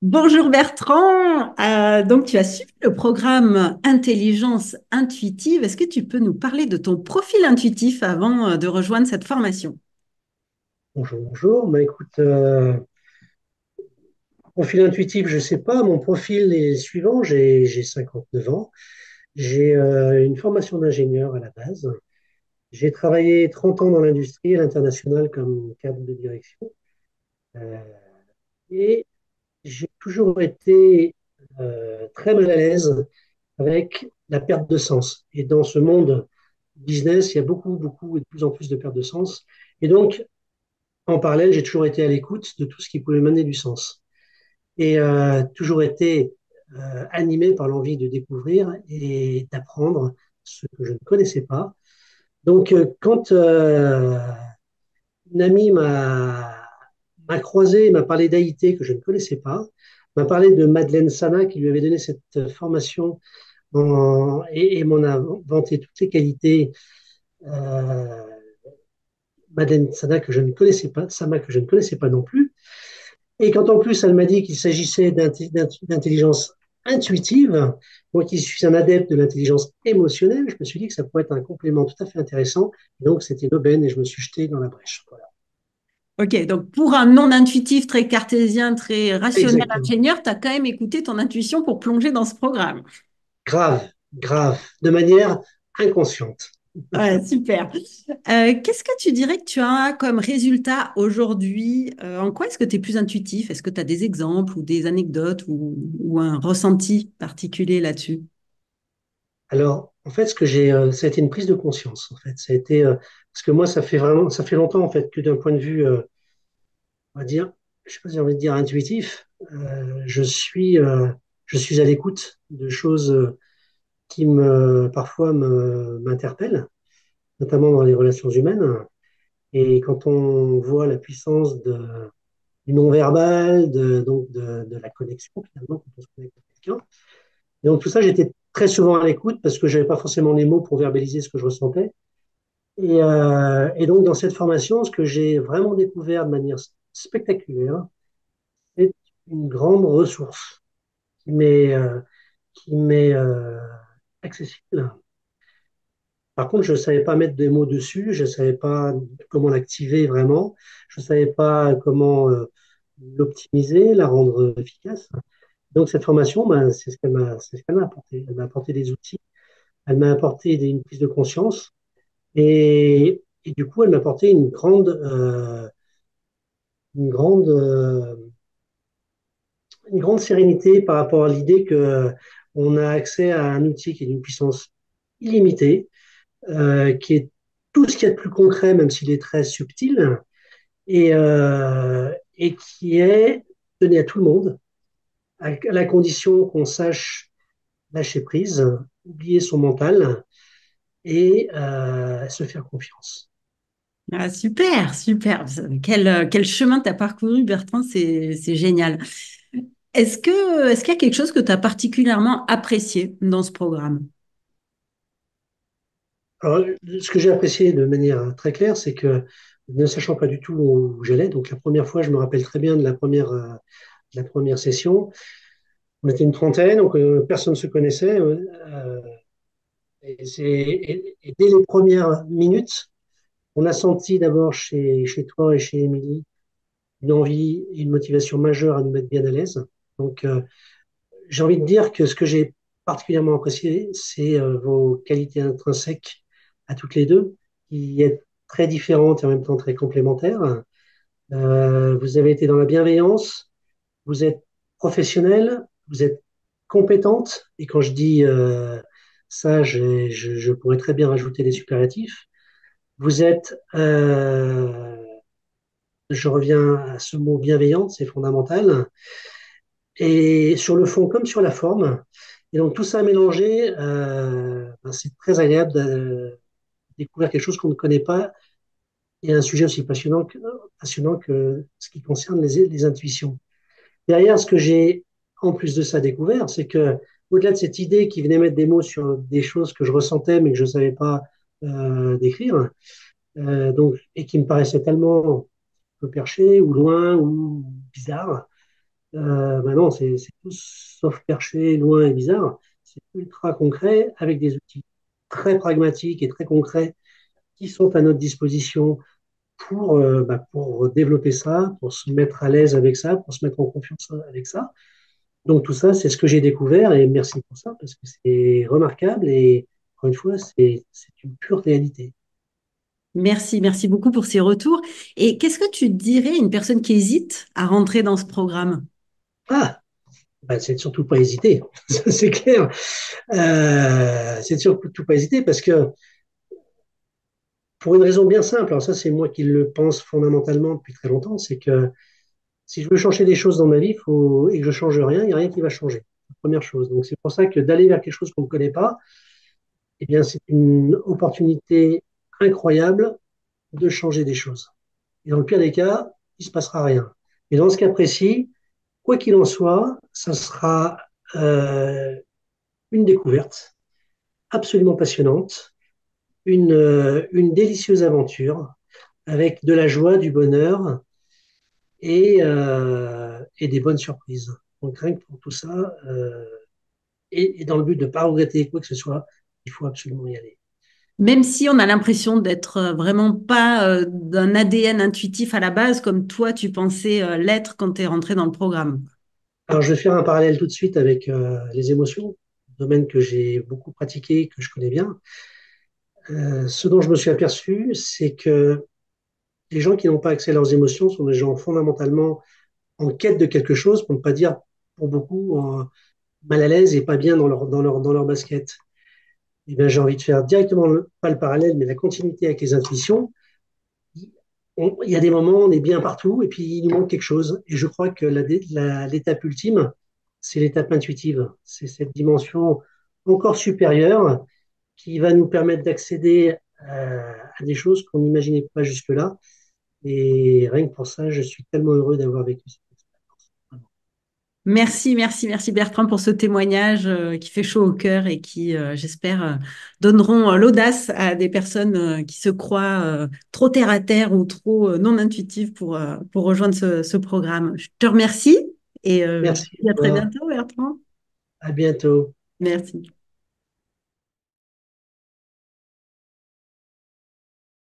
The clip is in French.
Bonjour Bertrand. Donc tu as suivi le programme Intelligence intuitive. Est-ce que tu peux nous parler de ton profil intuitif avant de rejoindre cette formation? Bonjour, bonjour. Bah, écoute, profil intuitif, je sais pas. Mon profil est suivant. J'ai 59 ans. J'ai une formation d'ingénieur à la base. J'ai travaillé 30 ans dans l'industrie à l'international comme cadre de direction. Euh, et j'ai toujours été très mal à l'aise avec la perte de sens. Et dans ce monde business, il y a beaucoup, beaucoup et de plus en plus de perte de sens. Et donc, en parallèle, j'ai toujours été à l'écoute de tout ce qui pouvait m'amener du sens. Et toujours été animé par l'envie de découvrir et d'apprendre ce que je ne connaissais pas. Donc, quand une amie m'a croisé, m'a parlé d'Haïté que je ne connaissais pas, m'a parlé de Madeleine Sana qui lui avait donné cette formation et m'en a vanté toutes ses qualités. Euh, Madeleine Sana que je ne connaissais pas, Sama que je ne connaissais pas non plus. Et quand en plus elle m'a dit qu'il s'agissait d'intelligence intuitive, moi qui suis un adepte de l'intelligence émotionnelle, je me suis dit que ça pourrait être un complément tout à fait intéressant. Donc c'était l'aubaine et je me suis jeté dans la brèche. Voilà. Ok, donc pour un non-intuitif très cartésien, très rationnel Exactement. ingénieur, tu as quand même écouté ton intuition pour plonger dans ce programme. Grave, grave, de manière inconsciente. Ouais, super. Qu'est-ce que tu dirais que tu as comme résultat aujourd'hui? En quoi est-ce que tu es plus intuitif? Est-ce que tu as des exemples ou des anecdotes ou un ressenti particulier là-dessus? Alors, en fait, ça a été une prise de conscience. En fait, ça a été parce que moi, ça fait longtemps en fait que d'un point de vue, on va dire, je sais pas si j'ai envie de dire intuitif, je suis à l'écoute de choses qui parfois m'interpellent, notamment dans les relations humaines. Et quand on voit la puissance du non-verbal, de la connexion, finalement, quand on se connecte à quelqu'un. Et donc, tout ça, j'étais très souvent à l'écoute parce que j'avais pas forcément les mots pour verbaliser ce que je ressentais. Et donc, dans cette formation, ce que j'ai vraiment découvert de manière spectaculaire, c'est une grande ressource qui m'est accessible. Par contre, je ne savais pas mettre des mots dessus, je ne savais pas comment l'activer vraiment, je ne savais pas comment l'optimiser, la rendre efficace. Donc, cette formation, ben, c'est ce qu'elle m'a apporté. Elle m'a apporté des outils, elle m'a apporté une prise de conscience et du coup, elle m'a apporté une grande, euh, une grande sérénité par rapport à l'idée que on a accès à un outil qui est d'une puissance illimitée, qui est tout ce qu'il y a de plus concret, même s'il est très subtil, et qui est donné à tout le monde, à la condition qu'on sache lâcher prise, oublier son mental et se faire confiance. Ah, super, super. Quel chemin tu as parcouru, Bertrand, c'est génial. Est-ce qu'il y a quelque chose que tu as particulièrement apprécié dans ce programme? Alors, ce que j'ai apprécié de manière très claire, c'est que ne sachant pas du tout où j'allais, donc la première fois, je me rappelle très bien de la première session, on était une trentaine, donc personne ne se connaissait. Et dès les premières minutes, on a senti d'abord chez toi et chez Émilie une envie et une motivation majeure à nous mettre bien à l'aise. Donc, j'ai envie de dire que ce que j'ai particulièrement apprécié, c'est vos qualités intrinsèques à toutes les deux, qui êtes très différentes et en même temps très complémentaires. Vous avez été dans la bienveillance, vous êtes professionnelle, vous êtes compétente, et quand je dis ça, je pourrais très bien rajouter des superlatifs. Vous êtes, je reviens à ce mot bienveillante, c'est fondamental, et sur le fond comme sur la forme. Et donc tout ça mélangé, ben, c'est très agréable de découvrir quelque chose qu'on ne connaît pas et un sujet aussi passionnant que ce qui concerne les intuitions. Derrière, ce que j'ai en plus de ça découvert, c'est que au-delà de cette idée qui venait mettre des mots sur des choses que je ressentais mais que je ne savais pas décrire, et qui me paraissaient tellement peu perché ou loin ou bizarre, Maintenant, c'est tout sauf perché, loin et bizarre. C'est ultra concret avec des outils très pragmatiques et très concrets qui sont à notre disposition pour développer ça, pour se mettre à l'aise avec ça, pour se mettre en confiance avec ça. Donc tout ça, c'est ce que j'ai découvert et merci pour ça parce que c'est remarquable et encore une fois, c'est une pure réalité. Merci, merci beaucoup pour ces retours. Et qu'est-ce que tu dirais à une personne qui hésite à rentrer dans ce programme? Ah, bah, c'est de surtout pas hésiter, ça c'est clair. C'est de surtout pas hésiter parce que pour une raison bien simple, alors ça c'est moi qui le pense fondamentalement depuis très longtemps, c'est que si je veux changer des choses dans ma vie et que je change rien, il n'y a rien qui va changer. Première chose. Donc c'est pour ça que d'aller vers quelque chose qu'on ne connaît pas, eh bien c'est une opportunité incroyable de changer des choses. Et dans le pire des cas, il ne se passera rien. Mais dans ce cas précis, quoi qu'il en soit, ça sera euh, une découverte absolument passionnante, une délicieuse aventure avec de la joie, du bonheur et des bonnes surprises. Donc rien que pour tout ça, et dans le but de ne pas regretter quoi que ce soit, il faut absolument y aller. Même si on a l'impression d'être vraiment pas d'un ADN intuitif à la base, comme toi, tu pensais l'être quand tu es rentré dans le programme. Alors je vais faire un parallèle tout de suite avec les émotions, domaine que j'ai beaucoup pratiqué, que je connais bien. Ce dont je me suis aperçu, c'est que les gens qui n'ont pas accès à leurs émotions sont des gens fondamentalement en quête de quelque chose, pour ne pas dire pour beaucoup mal à l'aise et pas bien dans leur basket. Et bien, j'ai envie de faire directement, pas le parallèle, mais la continuité avec les intuitions. Il y a des moments, on est bien partout, et puis il nous manque quelque chose. Et je crois que l'étape ultime, c'est l'étape intuitive. C'est cette dimension encore supérieure qui va nous permettre d'accéder à des choses qu'on n'imaginait pas jusque-là. Et rien que pour ça, je suis tellement heureux d'avoir vécu cette expérience. Merci, merci, merci Bertrand pour ce témoignage qui fait chaud au cœur et qui, j'espère, donneront l'audace à des personnes qui se croient trop terre à terre ou trop non intuitives pour rejoindre ce programme. Je te remercie et je te Merci dis à à très toi. bientôt, Bertrand. À bientôt. Merci.